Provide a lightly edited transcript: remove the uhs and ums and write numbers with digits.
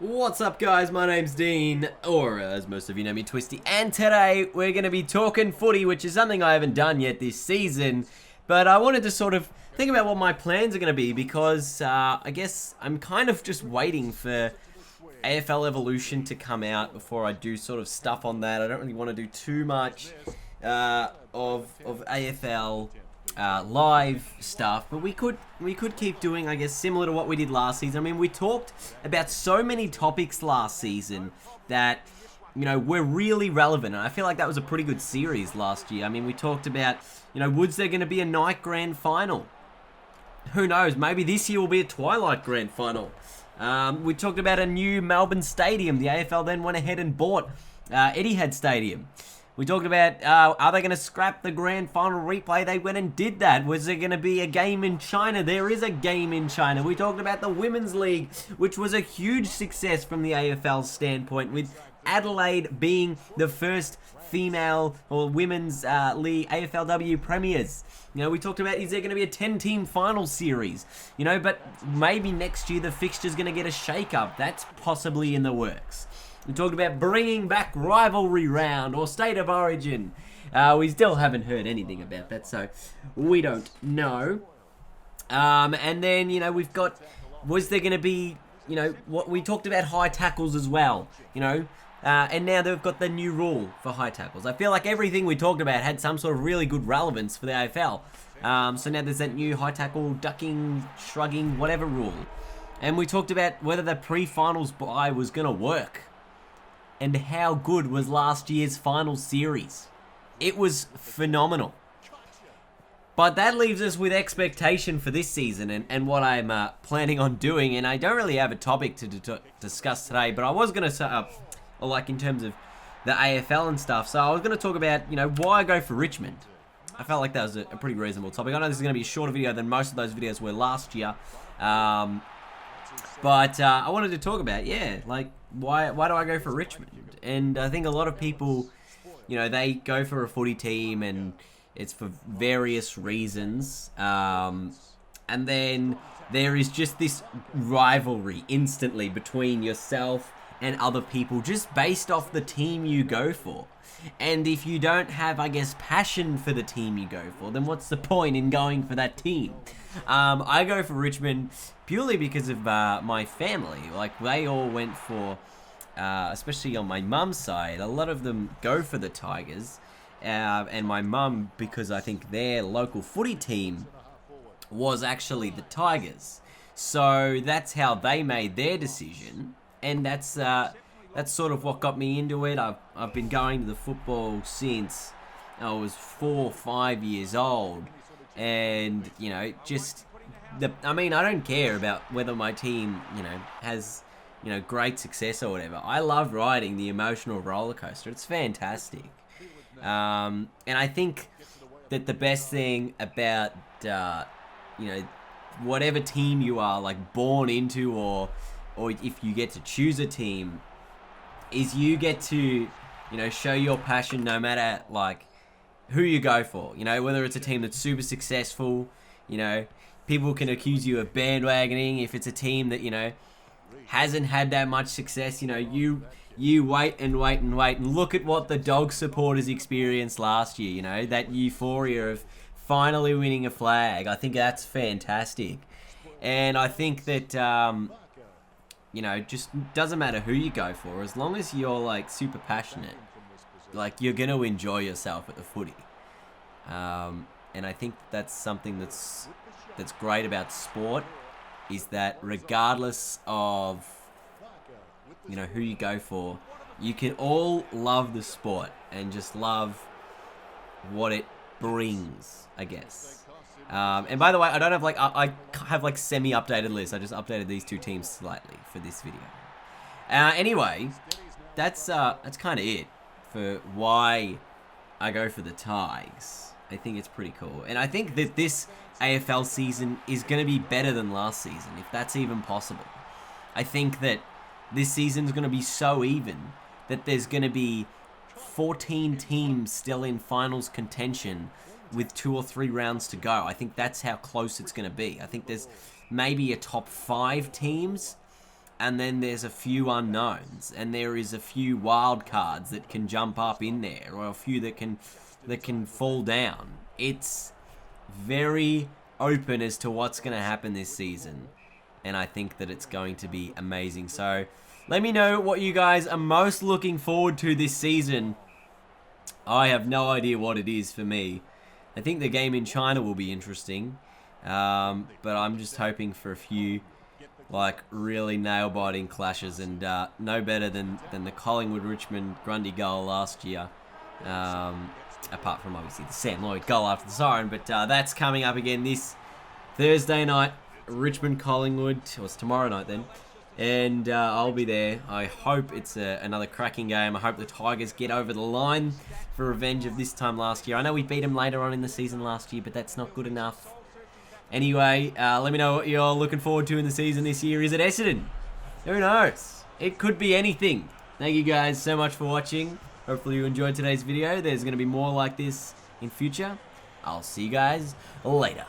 What's up, guys? My name's Dean, or as most of you know me, Twisty, and today we're going to be talking footy, which is something I haven't done yet this season, but I wanted to sort of think about what my plans are going to be because I guess I'm kind of just waiting for AFL Evolution to come out before I do sort of stuff on that. I don't really want to do too much of AFL live stuff, but we could keep doing, I guess, similar to what we did last season. I mean, we talked about so many topics last season that, you know, were really relevant, and I feel like that was a pretty good series last year. I mean, we talked about, you know, was there going to be a night grand final? Who knows? Maybe this year will be a twilight grand final. We talked about a new Melbourne stadium. The AFL then went ahead and bought Etihad Stadium. We talked about, are they going to scrap the grand final replay? They went and did that. Was there going to be a game in China? There is a game in China. We talked about the Women's League, which was a huge success from the AFL standpoint, with Adelaide being the first female or women's league AFLW premiers. You know, we talked about, is there going to be a 10-team final series? You know, but maybe next year the fixture's going to get a shake-up. That's possibly in the works. We talked about bringing back rivalry round or state of origin. We still haven't heard anything about that, so we don't know. And then, you know, we've got, was there going to be, you know, what we talked about high tackles as well, you know, and now they've got the new rule for high tackles. I feel like everything we talked about had some sort of really good relevance for the AFL. So now there's that new high tackle, ducking, shrugging, whatever rule. And we talked about whether the pre-finals bye was going to work. And how good was last year's final series? It was phenomenal. But that leaves us with expectation for this season and what I'm planning on doing. And I don't really have a topic to discuss today, but I was going to, like in terms of the AFL and stuff, so I was going to talk about, you know, why I go for Richmond. I felt like that was a pretty reasonable topic. I know this is going to be a shorter video than most of those videos were last year. But I wanted to talk about, like, why do I go for Richmond? And I think a lot of people, you know, they go for a footy team and it's for various reasons. And then there is just this rivalry instantly between yourself and other people just based off the team you go for. And if you don't have, I guess, passion for the team you go for, then what's the point in going for that team? I go for Richmond purely because of my family. Like, they all went for, especially on my mum's side, a lot of them go for the Tigers. And my mum, because I think their local footy team was actually the Tigers. So that's how they made their decision. And that's sort of what got me into it. I've been going to the football since I was 4 or 5 years old. And, you know, just, I mean, I don't care about whether my team, you know, has, you know, great success or whatever. I love riding the emotional roller coaster. It's fantastic. And I think that the best thing about, you know, whatever team you are, like, born into, or if you get to choose a team, is you get to, you know, show your passion no matter, like, who you go for. You know, whether it's a team that's super successful, you know, people can accuse you of bandwagoning. If it's a team that, you know, hasn't had that much success, you know, you wait and wait and wait and look at what the dog supporters experienced last year, you know, that euphoria of finally winning a flag. I think that's fantastic. And I think that, you know, just doesn't matter who you go for, as long as you're, like, super passionate, like, you're going to enjoy yourself at the footy. And I think that's something that's great about sport, is that regardless of, you know, who you go for, you can all love the sport and just love what it brings, I guess. And by the way, I don't have, like, I have, like, semi-updated lists. I just updated these two teams slightly for this video. Anyway, that's kind of it for why I go for the Tigers. I think it's pretty cool. And I think that this AFL season is going to be better than last season, if that's even possible. I think that this season's going to be so even that there's going to be 14 teams still in finals contention with 2 or 3 rounds to go. I think that's how close it's going to be. I think there's maybe a top 5 teams and then there's a few unknowns, and there is a few wild cards that can jump up in there, or a few that can fall down. It's very open as to what's going to happen this season, and I think that it's going to be amazing. So let me know what you guys are most looking forward to this season. I have no idea what it is for me. I think the game in China will be interesting, but I'm just hoping for a few like really nail-biting clashes, and no better than the Collingwood-Richmond Grundy goal last year. Apart from obviously the Sam Lloyd goal after the siren, but that's coming up again this Thursday night, Richmond-Collingwood, or it's tomorrow night then, and I'll be there. I hope it's another cracking game. I hope the Tigers get over the line for revenge of this time last year. I know we beat them later on in the season last year, but that's not good enough. Anyway, let me know what you're looking forward to in the season this year. Is it Essendon? Who knows? It could be anything. Thank you guys so much for watching. Hopefully you enjoyed today's video. There's going to be more like this in future. I'll see you guys later.